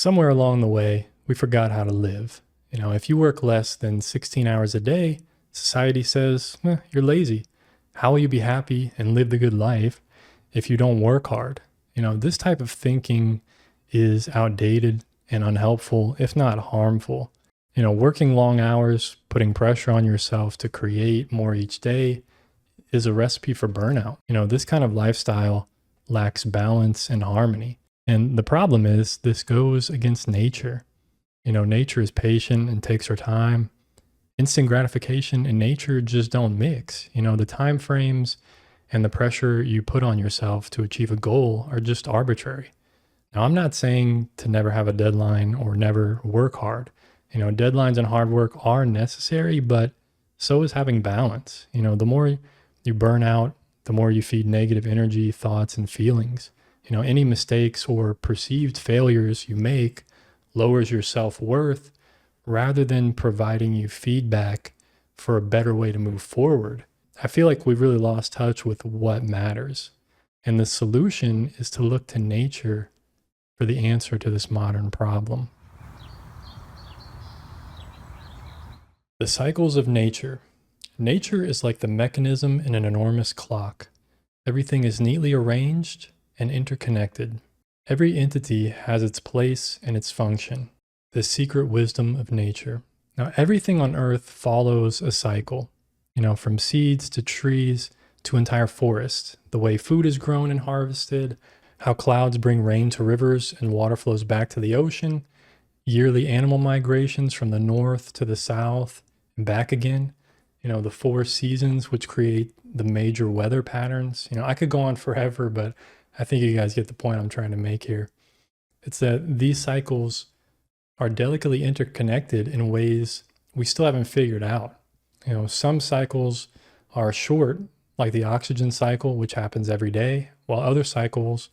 Somewhere along the way, we forgot how to live. If you work less than 16 hours a day, society says, you're lazy. How will you be happy and live the good life if you don't work hard? This type of thinking is outdated and unhelpful, if not harmful. Working long hours, putting pressure on yourself to create more each day is a recipe for burnout. This kind of lifestyle lacks balance and harmony. And the problem is this goes against nature. Nature is patient and takes her time. Instant gratification and nature just don't mix. The time frames and the pressure you put on yourself to achieve a goal are just arbitrary. Now, I'm not saying to never have a deadline or never work hard. Deadlines and hard work are necessary, but so is having balance. The more you burn out, the more you feed negative energy, thoughts, and feelings. Any mistakes or perceived failures you make lowers your self-worth rather than providing you feedback for a better way to move forward. I feel like we've really lost touch with what matters. And the solution is to look to nature for the answer to this modern problem. The cycles of nature. Nature is like the mechanism in an enormous clock. Everything is neatly arranged and interconnected. Every entity has its place and its function, the secret wisdom of nature. Now, everything on Earth follows a cycle, from seeds to trees to entire forests, the way food is grown and harvested, how clouds bring rain to rivers and water flows back to the ocean, yearly animal migrations from the north to the south and back again, the 4 seasons which create the major weather patterns. I could go on forever, but I think you guys get the point I'm trying to make here. It's that these cycles are delicately interconnected in ways we still haven't figured out. Some cycles are short, like the oxygen cycle, which happens every day, while other cycles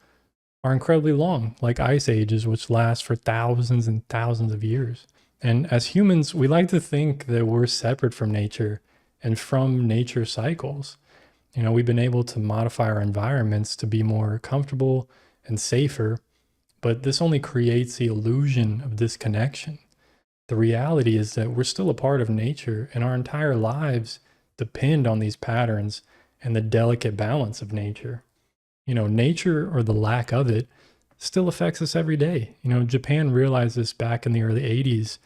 are incredibly long, like ice ages, which last for thousands and thousands of years. And as humans, we like to think that we're separate from nature and from nature's cycles. We've been able to modify our environments to be more comfortable and safer, but this only creates the illusion of disconnection. The reality is that we're still a part of nature, and our entire lives depend on these patterns and the delicate balance of nature. Nature, or the lack of it, still affects us every day. Japan realized this back in the early 80s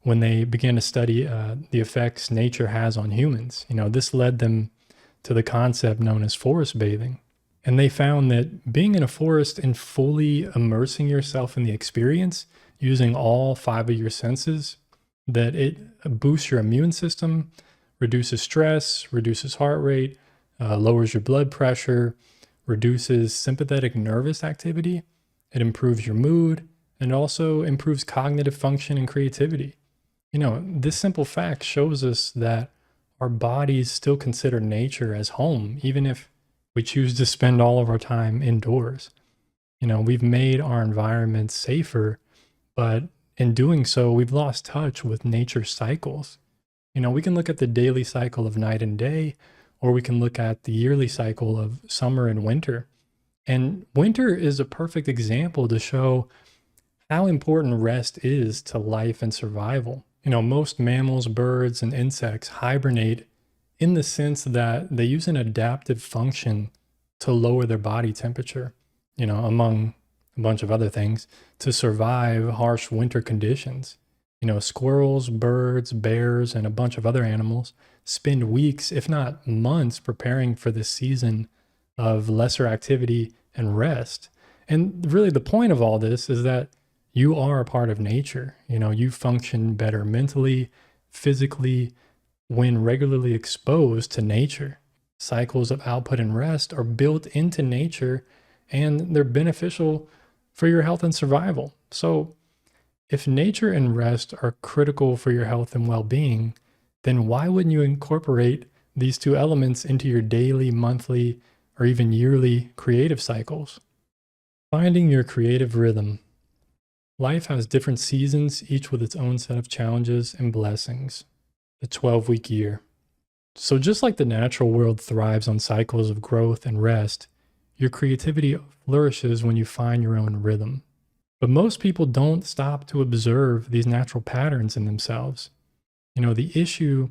when they began to study the effects nature has on humans. This led them to the concept known as forest bathing. And they found that being in a forest and fully immersing yourself in the experience, using all 5 of your senses, that it boosts your immune system, reduces stress, reduces heart rate, lowers your blood pressure, reduces sympathetic nervous activity, it improves your mood, and also improves cognitive function and creativity. This simple fact shows us that our bodies still consider nature as home, even if we choose to spend all of our time indoors. We've made our environment safer, but in doing so, we've lost touch with nature's cycles. We can look at the daily cycle of night and day, or we can look at the yearly cycle of summer and winter. And winter is a perfect example to show how important rest is to life and survival. Most mammals, birds, and insects hibernate in the sense that they use an adaptive function to lower their body temperature, among a bunch of other things, to survive harsh winter conditions. Squirrels, birds, bears, and a bunch of other animals spend weeks, if not months, preparing for this season of lesser activity and rest. And really the point of all this is that you are a part of nature. You function better mentally, physically, when regularly exposed to nature. Cycles of output and rest are built into nature, and they're beneficial for your health and survival. So if nature and rest are critical for your health and well-being, then why wouldn't you incorporate these 2 elements into your daily, monthly, or even yearly creative cycles? Finding your creative rhythm. Life has different seasons, each with its own set of challenges and blessings. The 12-week year. So just like the natural world thrives on cycles of growth and rest, your creativity flourishes when you find your own rhythm. But most people don't stop to observe these natural patterns in themselves. The issue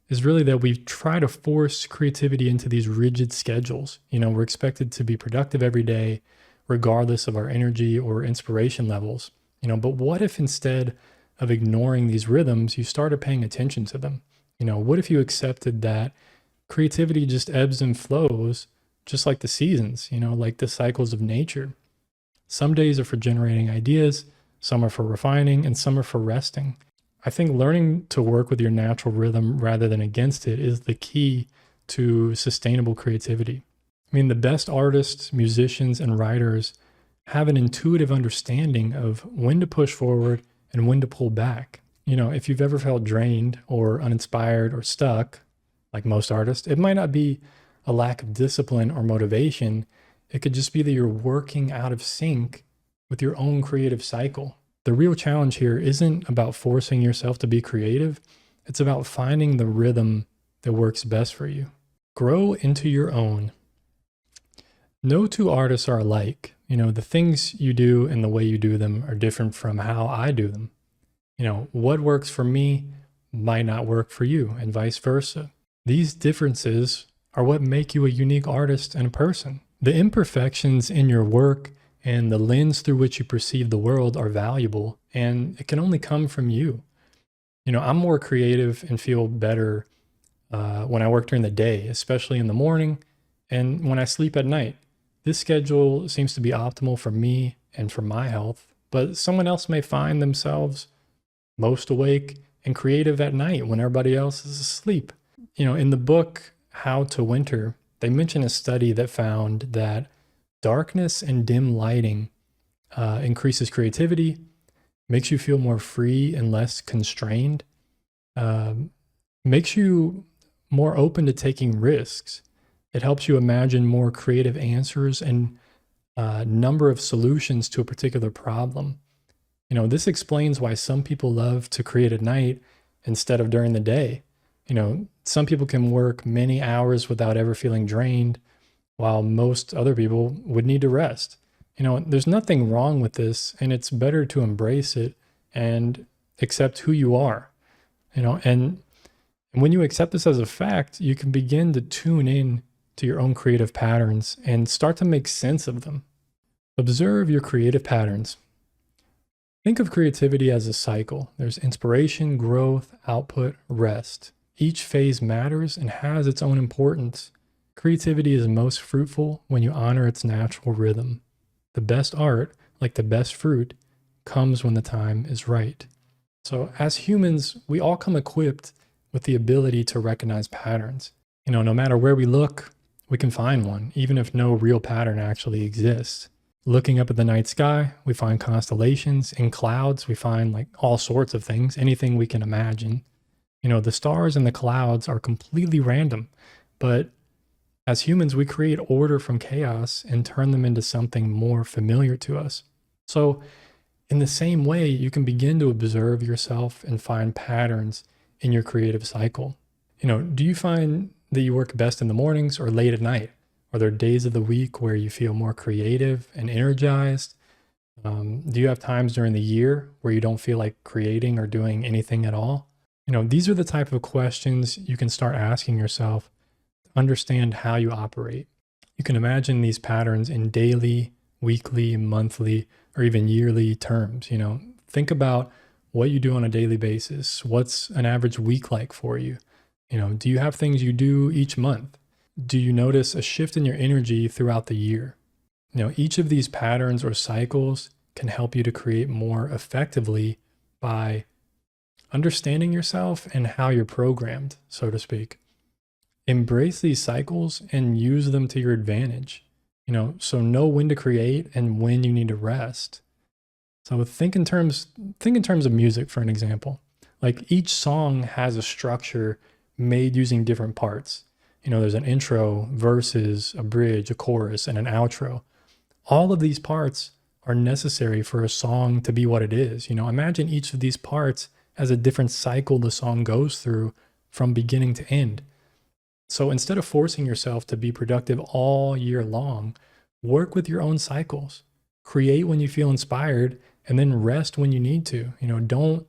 is really that we try to force creativity into these rigid schedules. We're expected to be productive every day, regardless of our energy or inspiration levels. But what if instead of ignoring these rhythms, you started paying attention to them? What if you accepted that creativity just ebbs and flows, just like the seasons, like the cycles of nature? Some days are for generating ideas, some are for refining, and some are for resting. I think learning to work with your natural rhythm rather than against it is the key to sustainable creativity. The best artists, musicians, and writers have an intuitive understanding of when to push forward and when to pull back. If you've ever felt drained or uninspired or stuck, like most artists, it might not be a lack of discipline or motivation. It could just be that you're working out of sync with your own creative cycle. The real challenge here isn't about forcing yourself to be creative. It's about finding the rhythm that works best for you. Grow into your own. No two artists are alike. The things you do and the way you do them are different from how I do them. What works for me might not work for you, and vice versa. These differences are what make you a unique artist and a person. The imperfections in your work and the lens through which you perceive the world are valuable, and it can only come from you. I'm more creative and feel better when I work during the day, especially in the morning and when I sleep at night. This schedule seems to be optimal for me and for my health, but someone else may find themselves most awake and creative at night when everybody else is asleep. In the book, How to Winter, they mention a study that found that darkness and dim lighting increases creativity, makes you feel more free and less constrained, makes you more open to taking risks. It helps you imagine more creative answers and number of solutions to a particular problem. This explains why some people love to create at night instead of during the day. Some people can work many hours without ever feeling drained, while most other people would need to rest. There's nothing wrong with this, and it's better to embrace it and accept who you are. And when you accept this as a fact, you can begin to tune in to your own creative patterns and start to make sense of them. Observe your creative patterns. Think of creativity as a cycle. There's inspiration, growth, output, rest. Each phase matters and has its own importance. Creativity is most fruitful when you honor its natural rhythm. The best art, like the best fruit, comes when the time is right. So as humans, we all come equipped with the ability to recognize patterns. No matter where we look, we can find one, even if no real pattern actually exists. Looking up at the night sky, we find constellations. In clouds, we find all sorts of things, anything we can imagine. The stars and the clouds are completely random, but as humans, we create order from chaos and turn them into something more familiar to us. So in the same way, you can begin to observe yourself and find patterns in your creative cycle. Do you find that you work best in the mornings or late at night? Are there days of the week where you feel more creative and energized? Do you have times during the year where you don't feel like creating or doing anything at all? These are the type of questions you can start asking yourself to understand how you operate. You can imagine these patterns in daily, weekly, monthly, or even yearly terms. Think about what you do on a daily basis. What's an average week like for you? Do you have things you do each month? Do you notice a shift in your energy throughout the year? Each of these patterns or cycles can help you to create more effectively by understanding yourself and how you're programmed, so to speak. Embrace these cycles and use them to your advantage. So know when to create and when you need to rest. So think in terms of music, for an example. Each song has a structure made using different parts. There's an intro, verses, a bridge, a chorus, and an outro. All of these parts are necessary for a song to be what it is. Imagine each of these parts as a different cycle the song goes through from beginning to end. So instead of forcing yourself to be productive all year long, work with your own cycles. Create when you feel inspired and then rest when you need to. Don't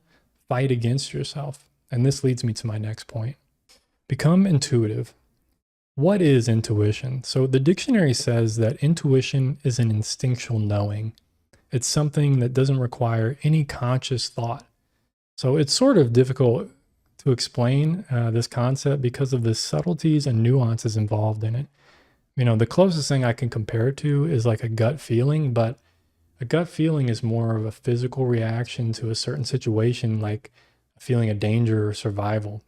fight against yourself. And this leads me to my next point. Become intuitive. What is intuition? So the dictionary says that intuition is an instinctual knowing. It's something that doesn't require any conscious thought. So it's sort of difficult to explain this concept because of the subtleties and nuances involved in it. The closest thing I can compare it to is like a gut feeling, but a gut feeling is more of a physical reaction to a certain situation, like a feeling of danger or survival.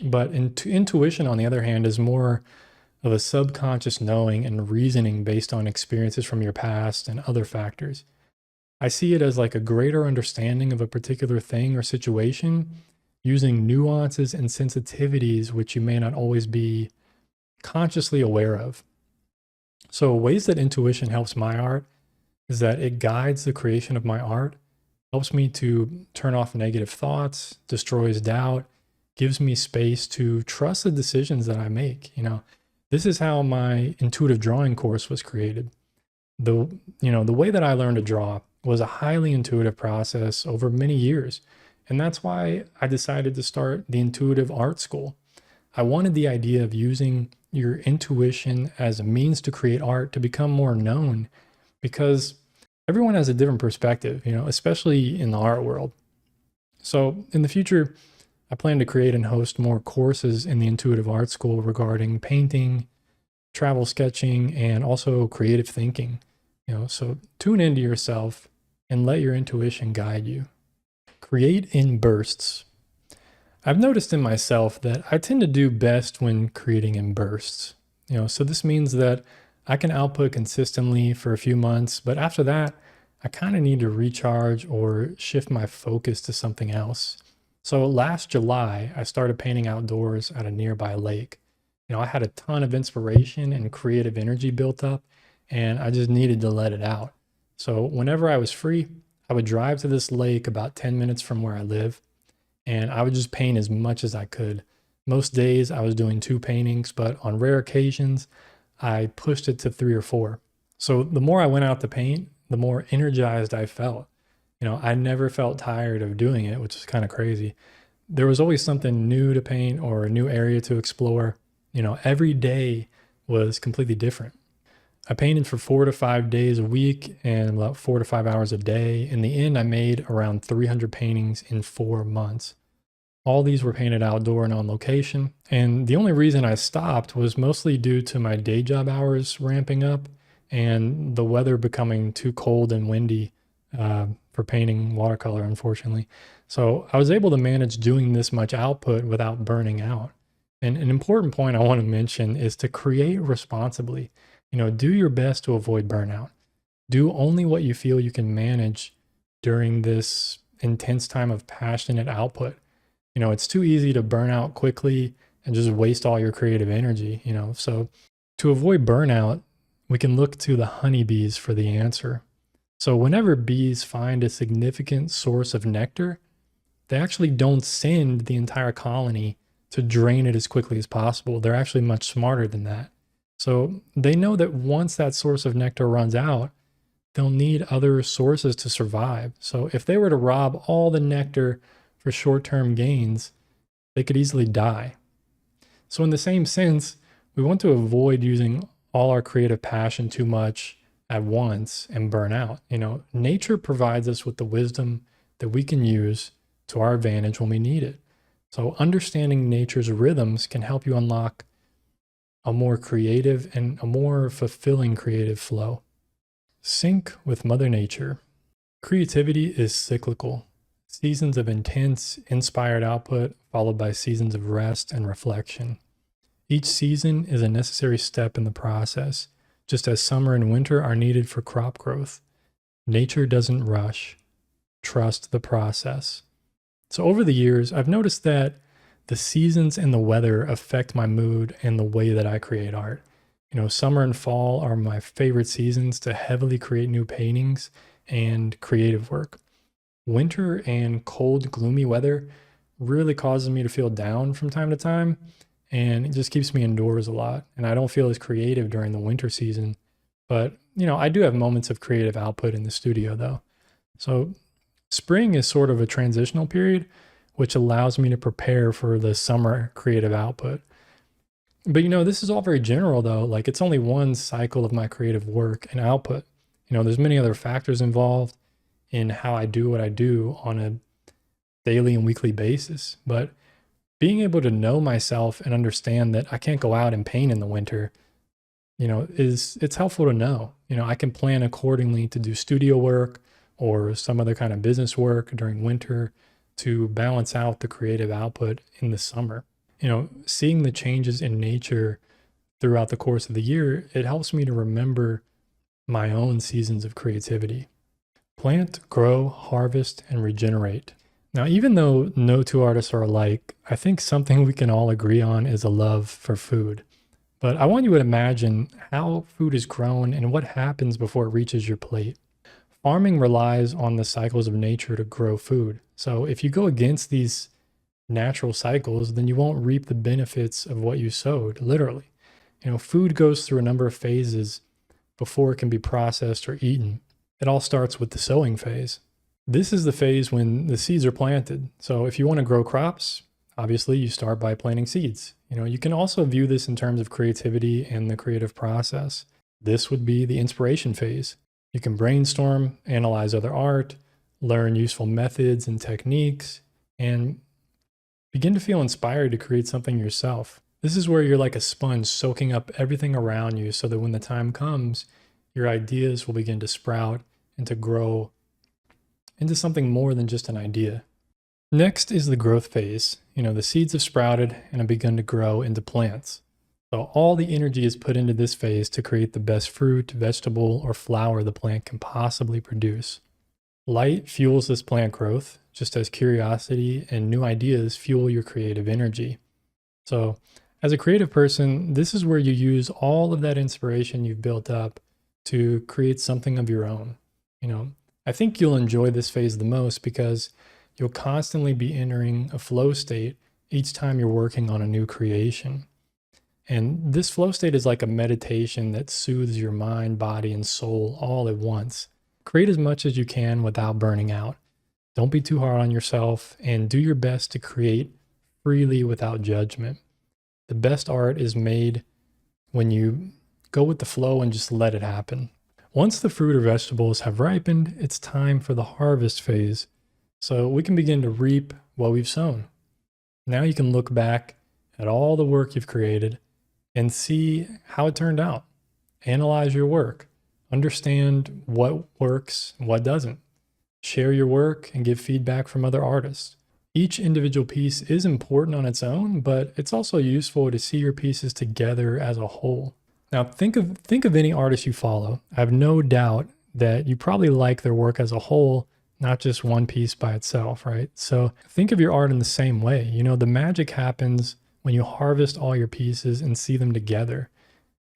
But intuition, on the other hand, is more of a subconscious knowing and reasoning based on experiences from your past and other factors. I see it as like a greater understanding of a particular thing or situation using nuances and sensitivities which you may not always be consciously aware of. So ways that intuition helps my art is that it guides the creation of my art, helps me to turn off negative thoughts, destroys doubt, gives me space to trust the decisions that I make. This is how my intuitive drawing course was created. The way that I learned to draw was a highly intuitive process over many years. And that's why I decided to start the intuitive art school. I wanted the idea of using your intuition as a means to create art to become more known, because everyone has a different perspective, especially in the art world. So in the future, I plan to create and host more courses in the intuitive art school regarding painting, travel sketching, and also creative thinking. So tune into yourself and let your intuition guide you. Create in bursts. I've noticed in myself that I tend to do best when creating in bursts. So this means that I can output consistently for a few months, but after that, I kind of need to recharge or shift my focus to something else. So last July, I started painting outdoors at a nearby lake. I had a ton of inspiration and creative energy built up, and I just needed to let it out. So whenever I was free, I would drive to this lake about 10 minutes from where I live, and I would just paint as much as I could. Most days I was doing 2 paintings, but on rare occasions, I pushed it to 3 or 4. So the more I went out to paint, the more energized I felt. I never felt tired of doing it, which is kind of crazy. There was always something new to paint or a new area to explore. Every day was completely different. I painted for 4 to 5 days a week and about 4 to 5 hours a day. In the end, I made around 300 paintings in 4 months. All these were painted outdoor and on location. And the only reason I stopped was mostly due to my day job hours ramping up and the weather becoming too cold and windy for painting watercolor, unfortunately. So I was able to manage doing this much output without burning out. And an important point I want to mention is to create responsibly. Do your best to avoid burnout. Do only what you feel you can manage during this intense time of passionate output. It's too easy to burn out quickly and just waste all your creative energy, So to avoid burnout, we can look to the honeybees for the answer. So whenever bees find a significant source of nectar, they actually don't send the entire colony to drain it as quickly as possible. They're actually much smarter than that. So they know that once that source of nectar runs out, they'll need other sources to survive. So if they were to rob all the nectar for short-term gains, they could easily die. So in the same sense, we want to avoid using all our creative passion too much at once and burn out. Nature provides us with the wisdom that we can use to our advantage when we need it. So understanding nature's rhythms can help you unlock a more creative and a more fulfilling creative flow. Sync with Mother Nature. Creativity is cyclical. Seasons of intense, inspired output followed by seasons of rest and reflection. Each season is a necessary step in the process, just as summer and winter are needed for crop growth. Nature doesn't rush. Trust the process. So over the years, I've noticed that the seasons and the weather affect my mood and the way that I create art. Summer and fall are my favorite seasons to heavily create new paintings and creative work. Winter and cold, gloomy weather really causes me to feel down from time to time, and it just keeps me indoors a lot. And I don't feel as creative during the winter season. But I do have moments of creative output in the studio though. So spring is sort of a transitional period, which allows me to prepare for the summer creative output. But this is all very general though. Like it's only one cycle of my creative work and output. There's many other factors involved in how I do what I do on a daily and weekly basis. But being able to know myself and understand that I can't go out and paint in the winter, it's helpful to know. I can plan accordingly to do studio work or some other kind of business work during winter to balance out the creative output in the summer. Seeing the changes in nature throughout the course of the year, it helps me to remember my own seasons of creativity. Plant, grow, harvest, and regenerate. Now, even though no two artists are alike, I think something we can all agree on is a love for food. But I want you to imagine how food is grown and what happens before it reaches your plate. Farming relies on the cycles of nature to grow food. So if you go against these natural cycles, then you won't reap the benefits of what you sowed, literally. Food goes through a number of phases before it can be processed or eaten. It all starts with the sowing phase. This is the phase when the seeds are planted. So if you want to grow crops, obviously you start by planting seeds. You can also view this in terms of creativity and the creative process. This would be the inspiration phase. You can brainstorm, analyze other art, learn useful methods and techniques, and begin to feel inspired to create something yourself. This is where you're like a sponge soaking up everything around you so that when the time comes, your ideas will begin to sprout and to grow into something more than just an idea. Next is the growth phase. The seeds have sprouted and have begun to grow into plants. So all the energy is put into this phase to create the best fruit, vegetable, or flower the plant can possibly produce. Light fuels this plant growth, just as curiosity and new ideas fuel your creative energy. So as a creative person, this is where you use all of that inspiration you've built up to create something of your own. I think you'll enjoy this phase the most because you'll constantly be entering a flow state each time you're working on a new creation. And this flow state is like a meditation that soothes your mind, body, and soul all at once. Create as much as you can without burning out. Don't be too hard on yourself and do your best to create freely without judgment. The best art is made when you go with the flow and just let it happen. Once the fruit or vegetables have ripened, it's time for the harvest phase. So we can begin to reap what we've sown. Now you can look back at all the work you've created and see how it turned out. Analyze your work. Understand what works and what doesn't. Share your work and give feedback from other artists. Each individual piece is important on its own, but it's also useful to see your pieces together as a whole. Now think of any artist you follow. I have no doubt that you probably like their work as a whole, not just one piece by itself, right? So think of your art in the same way. The magic happens when you harvest all your pieces and see them together.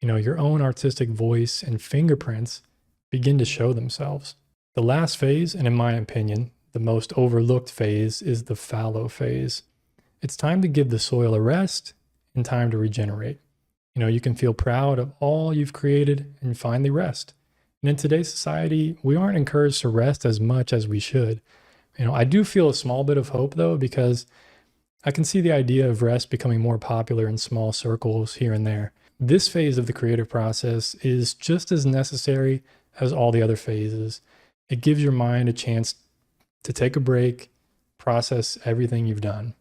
Your own artistic voice and fingerprints begin to show themselves. The last phase, and in my opinion, the most overlooked phase, is the fallow phase. It's time to give the soil a rest and time to regenerate. You can feel proud of all you've created and finally rest. And in today's society, we aren't encouraged to rest as much as we should. I do feel a small bit of hope though, because I can see the idea of rest becoming more popular in small circles here and there. This phase of the creative process is just as necessary as all the other phases. It gives your mind a chance to take a break, process everything you've done.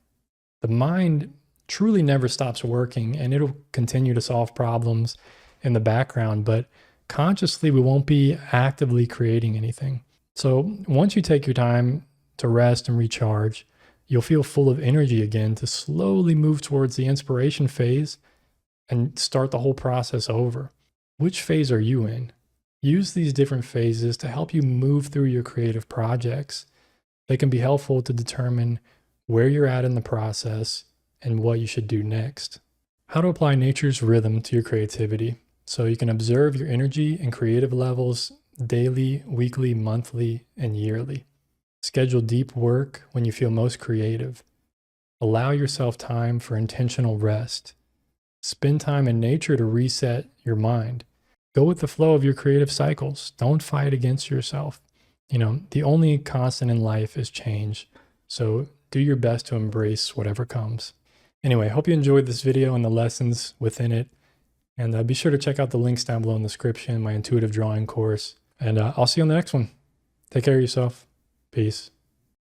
The mind truly never stops working and it'll continue to solve problems in the background, but consciously we won't be actively creating anything. So once you take your time to rest and recharge, you'll feel full of energy again to slowly move towards the inspiration phase and start the whole process over. Which phase are you in? Use these different phases to help you move through your creative projects. They can be helpful to determine where you're at in the process and what you should do next. How to apply nature's rhythm to your creativity so you can observe your energy and creative levels daily, weekly, monthly, and yearly. Schedule deep work when you feel most creative. Allow yourself time for intentional rest. Spend time in nature to reset your mind. Go with the flow of your creative cycles. Don't fight against yourself. You know, the only constant in life is change. So do your best to embrace whatever comes. Anyway, hope you enjoyed this video and the lessons within it. And be sure to check out the links down below in the description, my intuitive drawing course. And I'll see you on the next one. Take care of yourself. Peace.